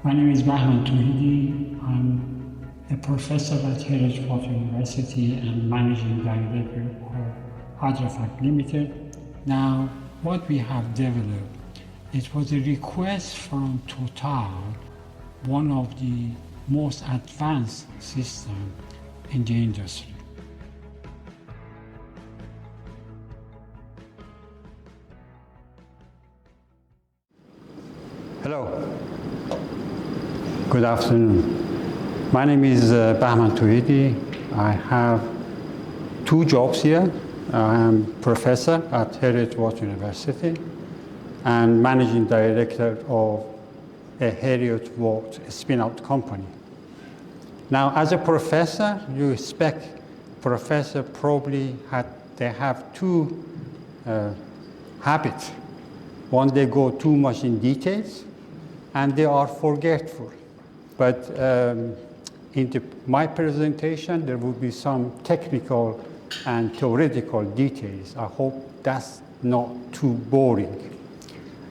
My name is Bahman Touhidi. I'm a professor at Hydrate University and managing director of Hydrafact Limited. Now, what we have developed, it was a request from Total, one of the most advanced systems in the industry. Hello. Good afternoon. My name is Bahman Touhidi. I have two jobs here. I am professor at Hydrate University and managing director of a Hydrate spin-out company. Now, as a professor, you expect professor probably they have two habits. One, they go too much in details, and they are forgetful. But in my presentation, there will be some technical and theoretical details. I hope that's not too boring,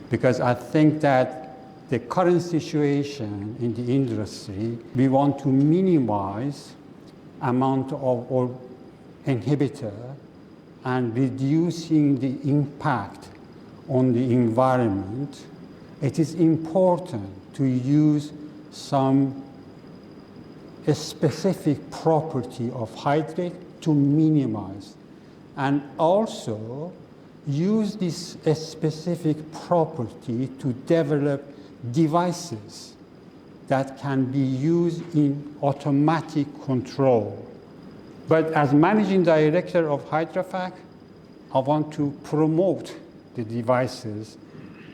because I think that the current situation in the industry, we want to minimize amount of oil inhibitor and reducing the impact on the environment. It is important to use some specific property of hydrate to minimize, and also use this specific property to develop devices that can be used in automatic control. But as managing director of Hydrafact, I want to promote the devices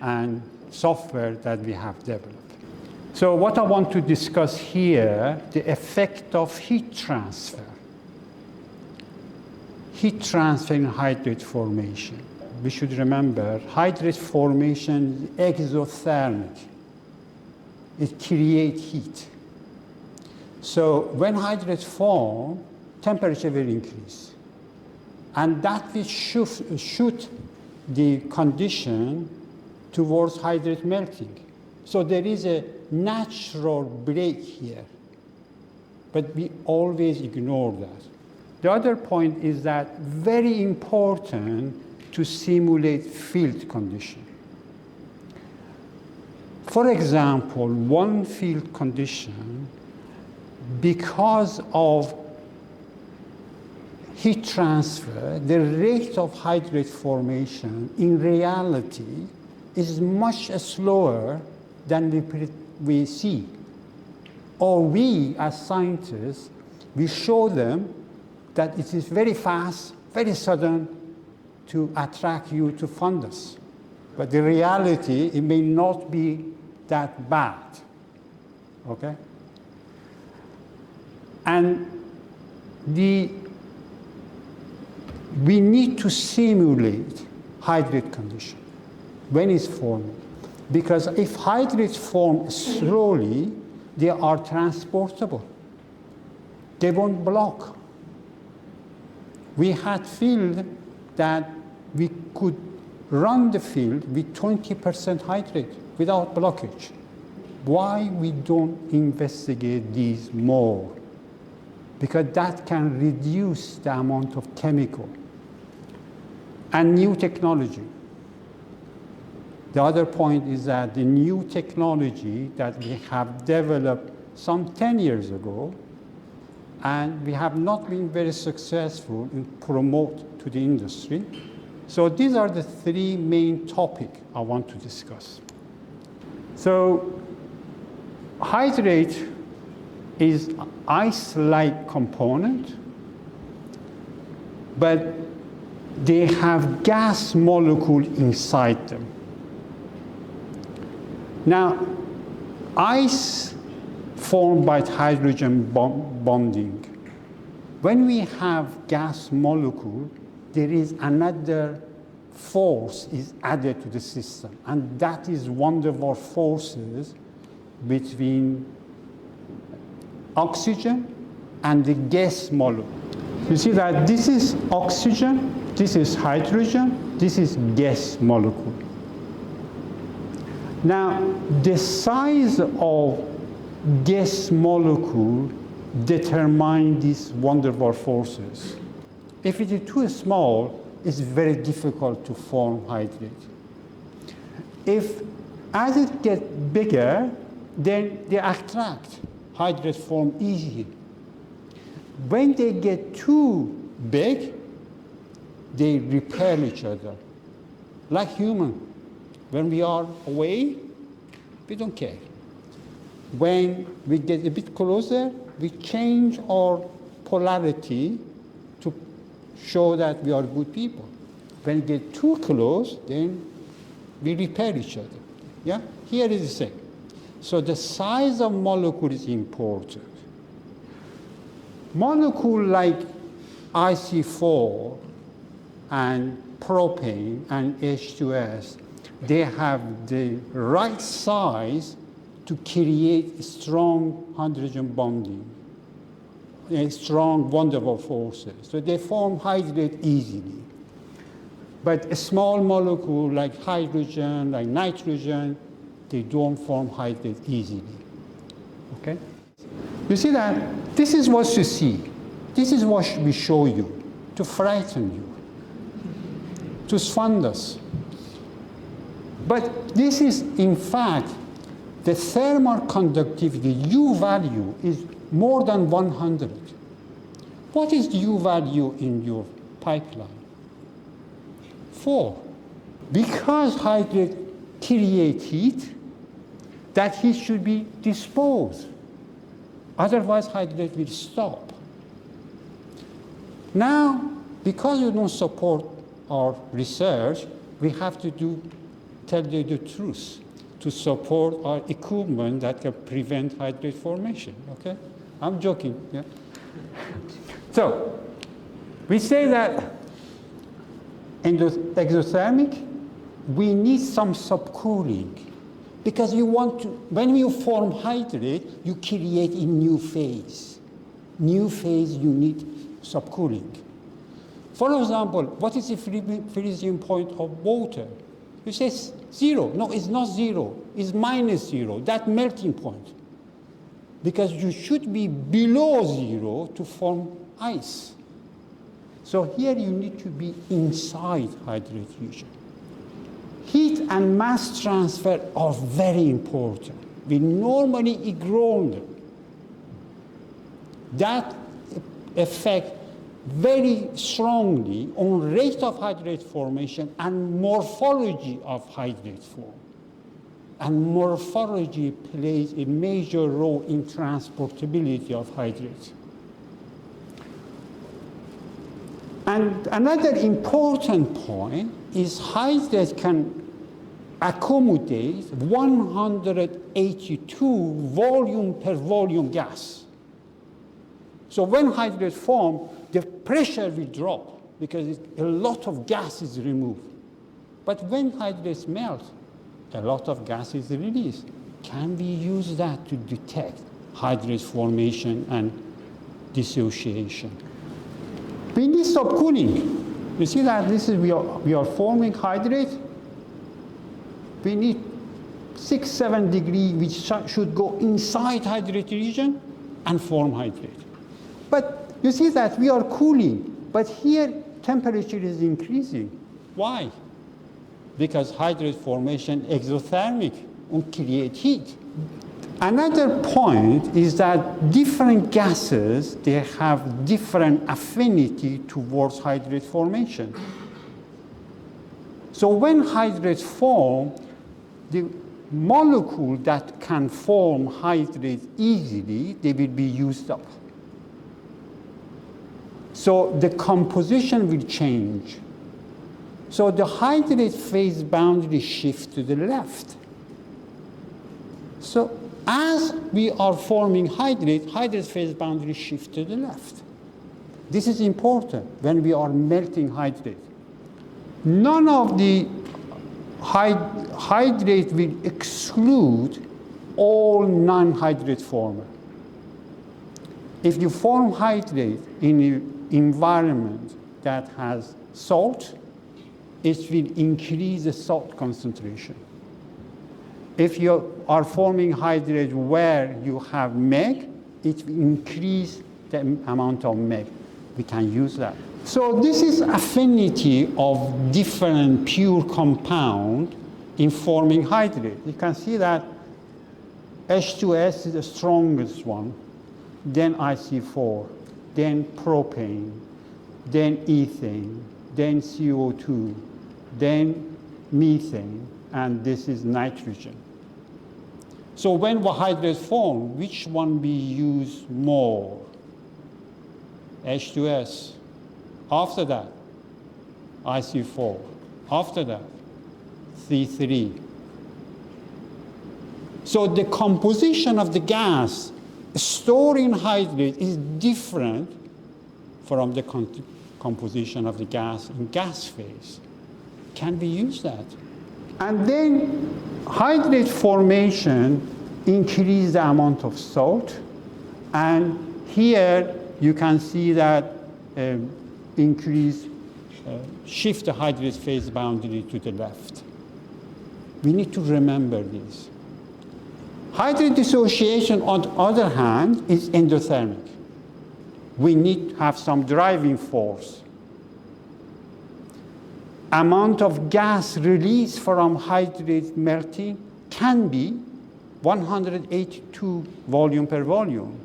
and software that we have developed. So what I want to discuss here, the effect of heat transfer. Heat transfer in hydrate formation. We should remember, hydrate formation is exothermic. It creates heat. So when hydrates form, temperature will increase. And that will shoot the condition towards hydrate melting. So there is a natural break here, but we always ignore that. The other point is that very important to simulate field condition. For example, one field condition, because of heat transfer, the rate of hydrate formation in reality is much slower than we see. Or we, as scientists, we show them that it is very fast, very sudden to attract you to fund us. But the reality, it may not be that bad, okay? And we need to simulate hydrate condition when it's forming. Because if hydrates form slowly, they are transportable. They won't block. We had field that we could run the field with 20% hydrate without blockage. Why we don't investigate these more? Because that can reduce the amount of chemical. And new technology. The other point is that the new technology that we have developed some 10 years ago, and we have not been very successful in promote to the industry. So these are the three main topics I want to discuss. So hydrate is ice-like component, but they have gas molecule inside them. Now, ice formed by hydrogen bonding. When we have gas molecule, there is another force is added to the system, and that is one of our forces between oxygen and the gas molecule. You see that this is oxygen, this is hydrogen, this is gas molecule. Now, the size of gas molecule determine these wonderful forces. If it is too small, it's very difficult to form hydrate. If, as it gets bigger, then they attract. Hydrate form easily. When they get too big, they repel each other. Like human. When we are away, we don't care. When we get a bit closer, we change our polarity to show that we are good people. When we get too close, then we repel each other. Yeah? Here is the same. So the size of molecule is important. Molecule like IC4 and propane and H2S, they have the right size to create strong hydrogen bonding, strong wonderful forces. So they form hydrate easily. But a small molecule like hydrogen, like nitrogen, they don't form hydrate easily. Okay? You see that this is what you see. This is what we show you to frighten you, to fund us. But this is, in fact, the thermal conductivity, U value, is more than 100. What is the U value in your pipeline? 4. Because hydrate creates heat, that heat should be disposed. Otherwise, hydrate will stop. Now, because you don't support our research, we have to tell you the truth to support our equipment that can prevent hydrate formation, okay? I'm joking, yeah? So, we say that in the exothermic, we need some subcooling because you want to, when you form hydrate, you create a new phase. New phase, you need subcooling. For example, what is the freezing point of water? You say 0. No, it's not 0. It's -0, that melting point. Because you should be below 0 to form ice. So here you need to be inside hydrate region. Heat and mass transfer are very important. We normally ignore them. That affects very strongly on rate of hydrate formation and morphology of hydrate form. And morphology plays a major role in transportability of hydrate. And another important point is hydrate can accommodate 182 volume per volume gas. So when hydrate form, the pressure will drop because a lot of gas is removed. But when hydrates melt, a lot of gas is released. Can we use that to detect hydrate formation and dissociation? We need subcooling. You see that this is we are forming hydrate. We need 6-7 degrees, which should go inside hydrate region and form hydrate. But you see that we are cooling, but here temperature is increasing. Why? Because hydrate formation exothermic and create heat. Another point is that different gases, they have different affinity towards hydrate formation. So when hydrates form, the molecule that can form hydrate easily, they will be used up. So the composition will change. So the hydrate phase boundary shifts to the left. So as we are forming hydrate phase boundary shifts to the left. This is important when we are melting hydrate. None of the hydrate will exclude all non-hydrate former. If you form hydrate in an environment that has salt, it will increase the salt concentration. If you are forming hydrate where you have MEG, it will increase the amount of MEG. We can use that. So this is affinity of different pure compound in forming hydrate. You can see that H2S is the strongest one, then IC4, then propane, then ethane, then CO2, then methane, and this is nitrogen. So when the hydrate form, which one we use more? H2S. After that, IC4. After that, C3. So the composition of the gas stored in hydrate is different from the composition of the gas in gas phase. Can we use that? And then hydrate formation increase the amount of salt. And here you can see that shift the hydrate phase boundary to the left. We need to remember this. Hydrate dissociation, on the other hand, is endothermic. We need to have some driving force. Amount of gas released from hydrate melting can be 182 volume per volume,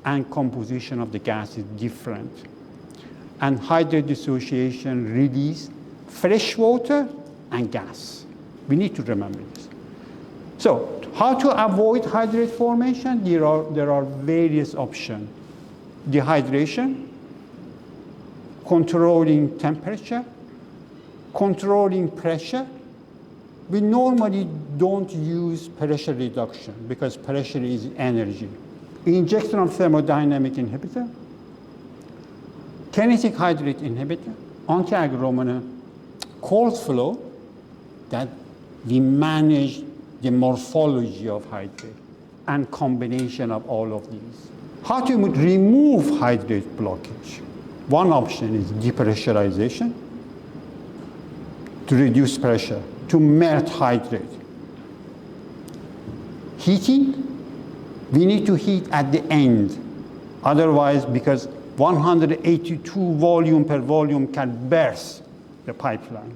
and composition of the gas is different. And hydrate dissociation release fresh water and gas. We need to remember this. So, how to avoid hydrate formation? There are various options. Dehydration, controlling temperature, controlling pressure. We normally don't use pressure reduction because pressure is energy. Injection of thermodynamic inhibitor, kinetic hydrate inhibitor, anti-agromona, cold flow, that we manage the morphology of hydrate and combination of all of these. How to remove hydrate blockage? One option is depressurization to reduce pressure, to melt hydrate. Heating, we need to heat at the end. Otherwise, because 182 volume per volume can burst the pipeline.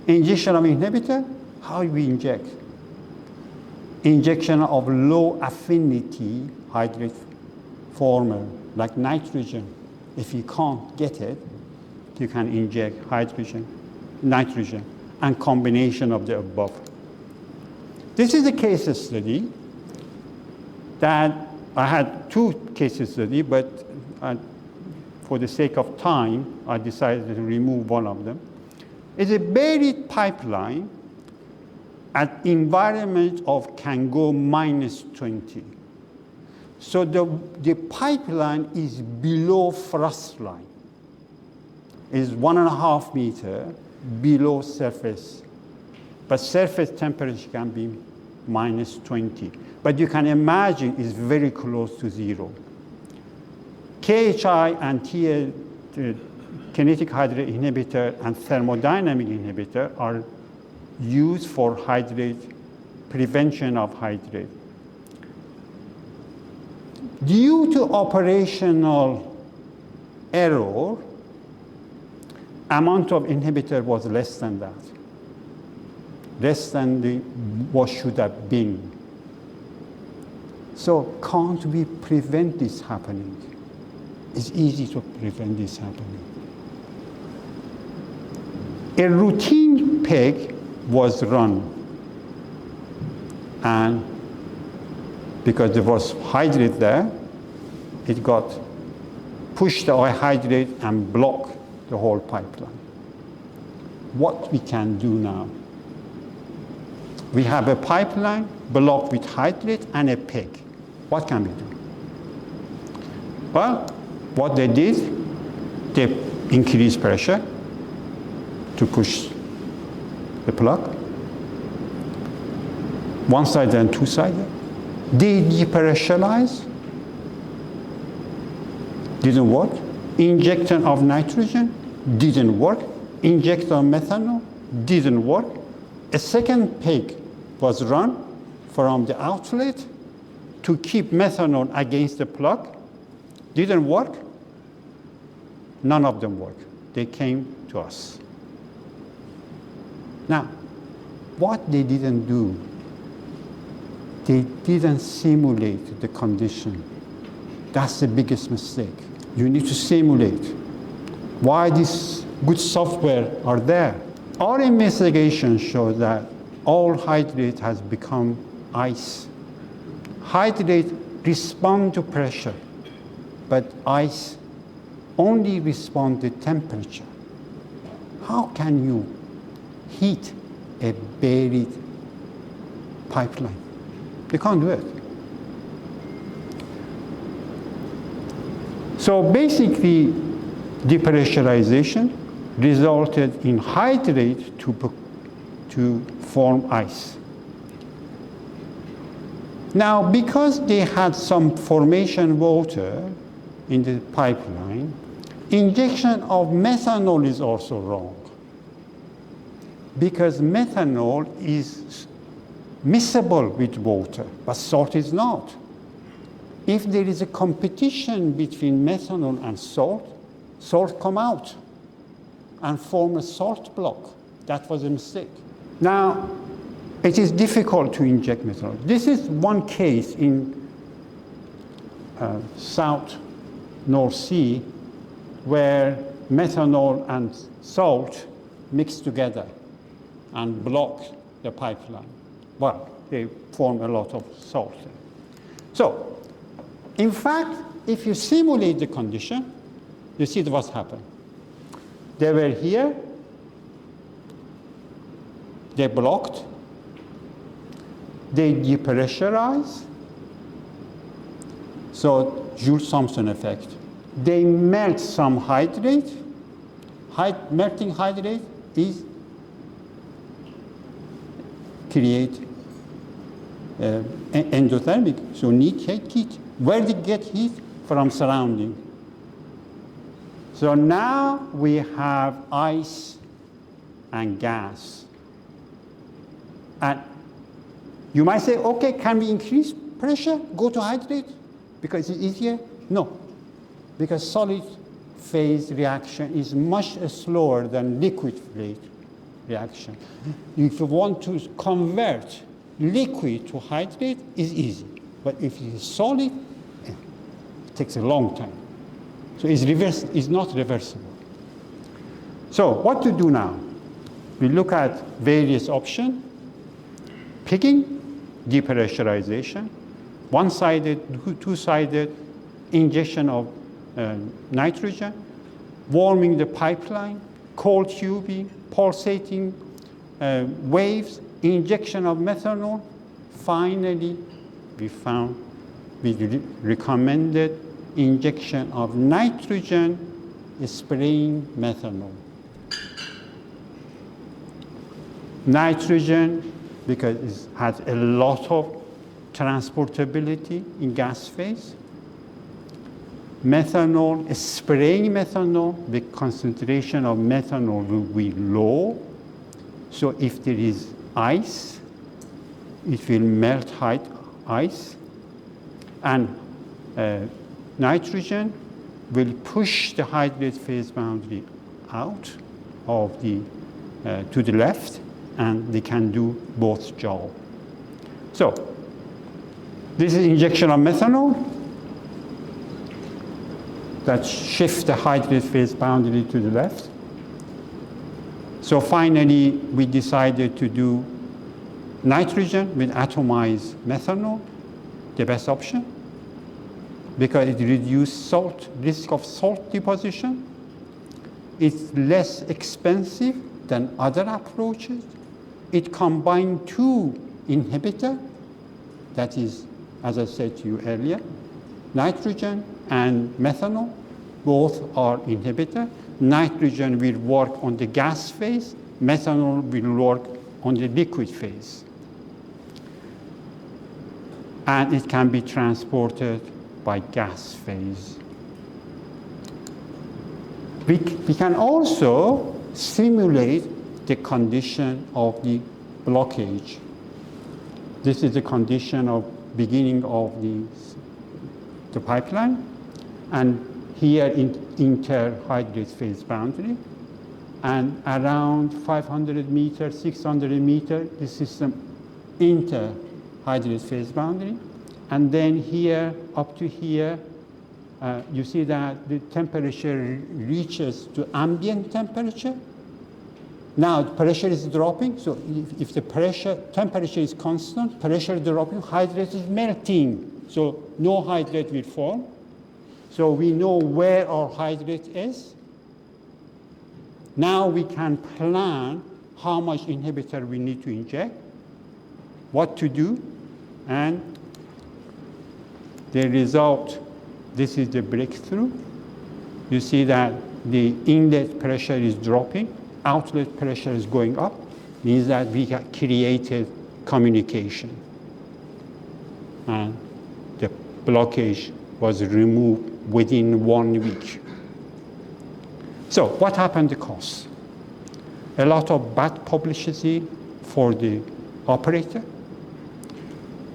Injection of inhibitor, how do we inject? Injection of low affinity hydrate former, like nitrogen. If you can't get it, you can inject nitrogen, and combination of the above. This is a case study that I had two case studies, but for the sake of time, I decided to remove one of them. It's a buried pipeline at environment of can go -20. So the pipeline is below frost line. It's 1.5 meters below surface. But surface temperature can be -20. But you can imagine it's very close to zero. KHI and kinetic hydrate inhibitor and thermodynamic inhibitor are used for hydrate, prevention of hydrate. Due to operational error, amount of inhibitor was less than that, less than what should have been. So can't we prevent this happening? It's easy to prevent this happening. A routine peg was run, and because there was hydrate there, it got pushed the hydrate and blocked the whole pipeline. What we can do now? We have a pipeline blocked with hydrate and a peg. What can we do? Well, what they did, they increased pressure to push the plug, one side and two sides. They depressurize, didn't work. Injection of nitrogen didn't work. Injection of methanol didn't work. A second peg was run from the outlet to keep methanol against the plug. Didn't work. None of them worked. They came to us. Now, what they didn't do, they didn't simulate the condition. That's the biggest mistake. You need to simulate. Why these good software are there? Our investigation shows that all hydrate has become ice. Hydrate respond to pressure, but ice only respond to temperature. How can you heat a buried pipeline? They can't do it. So basically, depressurization resulted in hydrate to form ice. Now, because they had some formation water in the pipeline, injection of methanol is also wrong. Because methanol is miscible with water, but salt is not. If there is a competition between methanol and salt, salt come out and form a salt block. That was a mistake. Now, it is difficult to inject methanol. This is one case in South North Sea where methanol and salt mix together and block the pipeline. Well, they form a lot of salt. So, in fact, if you simulate the condition, you see what's happened. They were here, they blocked, they depressurize, so Joule-Thomson effect. They melt some hydrate. Melting hydrate is create endothermic, so need heat. Where did get heat? From surrounding. So now we have ice and gas. And you might say, okay, can we increase pressure, go to hydrate? Because it's easier? No, because solid phase reaction is much slower than liquid phase reaction. If you want to convert liquid to hydrate, it's easy. But if it is solid, it takes a long time. So it's not reversible. So what to do now? We look at various options. Picking, depressurization, one-sided, two-sided, injection of nitrogen, warming the pipeline, cold tubing, pulsating waves, injection of methanol. Finally, we recommended injection of nitrogen, spraying methanol. Nitrogen, because it has a lot of transportability in gas phase. Methanol, spraying methanol, the concentration of methanol will be low. So if there is ice, it will melt ice. And nitrogen will push the hydrate phase boundary out of the to the left, and they can do both jobs. So this is injection of methanol that shifts the hydrate phase boundary to the left. So finally, we decided to do nitrogen with atomized methanol, the best option, because it reduces risk of salt deposition. It's less expensive than other approaches. It combines two inhibitors, that is, as I said to you earlier, nitrogen and methanol, both are inhibitors. Nitrogen will work on the gas phase, methanol will work on the liquid phase. And it can be transported by gas phase. We can also simulate the condition of the blockage. This is the condition of beginning of the pipeline, and here inter-hydrate phase boundary, and around 500 meters, 600 meters, the system inter-hydrate phase boundary, and then here up to here, you see that the temperature reaches to ambient temperature. Now the pressure is dropping, so if the temperature is constant, pressure dropping, hydrate is melting, so no hydrate will form. So we know where our hydrate is. Now we can plan how much inhibitor we need to inject, what to do, and the result, this is the breakthrough. You see that the inlet pressure is dropping, outlet pressure is going up, means that we have created communication. And the blockage was removed within 1 week. So what happened to cost? A lot of bad publicity for the operator,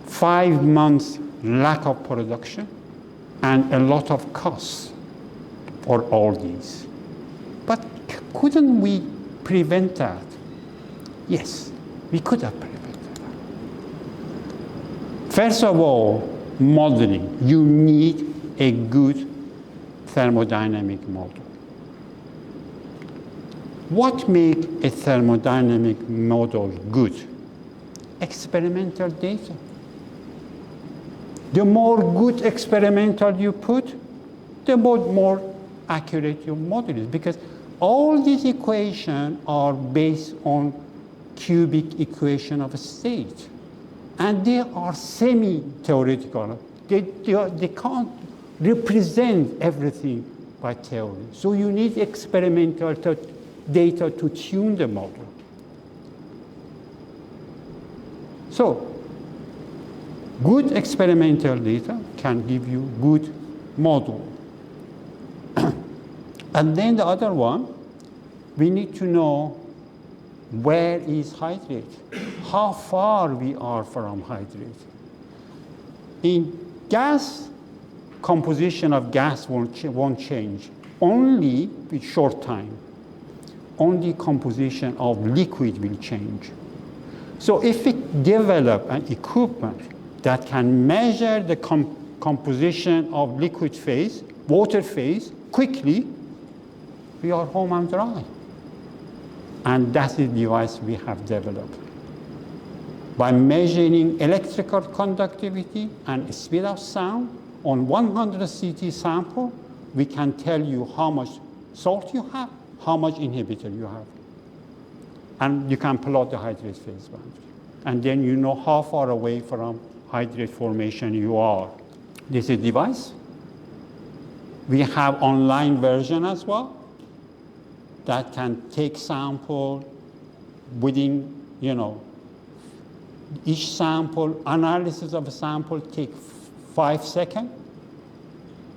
5 months lack of production, and a lot of costs for all these. But couldn't we prevent that? Yes, we could have prevented that. First of all, modeling. You need a good thermodynamic model. What makes a thermodynamic model good? Experimental data. The more good experimental you put, the more accurate your model is, because all these equations are based on cubic equation of a state, and they are semi-theoretical. They can't represent everything by theory. So you need experimental data to tune the model. So good experimental data can give you good model. And then the other one, we need to know where is hydrate, how far we are from hydrate. In gas, composition of gas won't change, only with short time. Only composition of liquid will change. So if we develop an equipment that can measure the composition of liquid phase, water phase, quickly, we are home and dry. And that's the device we have developed. By measuring electrical conductivity and speed of sound on 100 CT sample, we can tell you how much salt you have, how much inhibitor you have. And you can plot the hydrate phase boundary. And then you know how far away from hydrate formation you are. This is the device. We have online version as well that can take sample within, each sample, analysis of a sample take 5 seconds.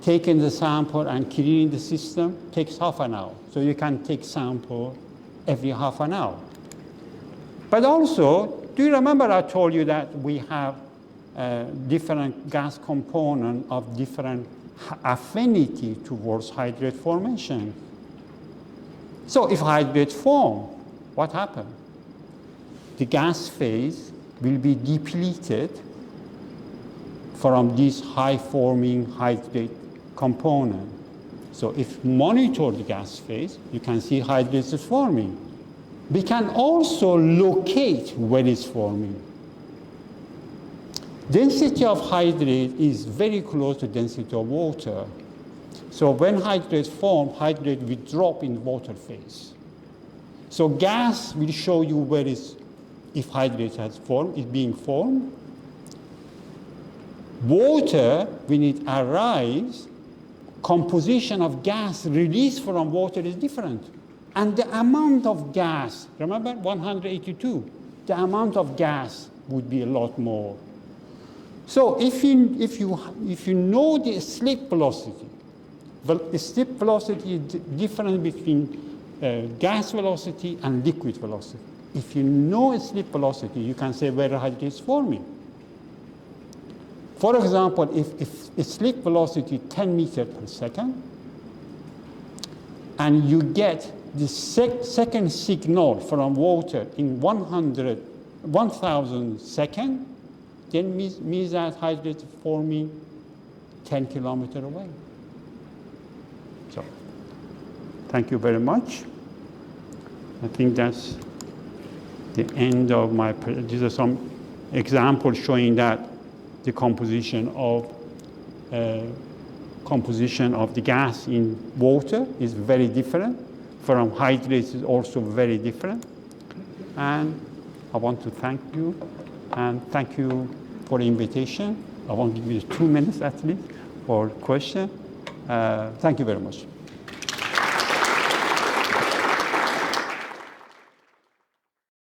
Taking the sample and cleaning the system takes half an hour. So you can take sample every half an hour. But also, do you remember I told you that we have different gas components of different affinity towards hydrate formation? So if hydrate form, what happens? The gas phase will be depleted from this high-forming hydrate component. So if monitor the gas phase, you can see hydrate is forming. We can also locate where it's forming. Density of hydrate is very close to density of water. So when hydrate form, hydrate will drop in water phase. So gas will show you where is, if hydrate has formed, is being formed. Water, when it arrives, composition of gas released from water is different. And the amount of gas, remember 182, the amount of gas would be a lot more. So if you know the slip velocity, the slip velocity is different between gas velocity and liquid velocity. if you know slip velocity, you can say where hydrate is forming. For example, if slip velocity 10 meters per second, and you get the second signal from water in 1,000 seconds, then means that hydrate is forming 10 kilometers away. So, thank you very much. I think that's the end of my, these are some examples showing that the composition of the gas in water is very different from hydrate is also very different. And I want to thank you, and thank you for the invitation. I want to give you 2 minutes at least for question. Thank you very much.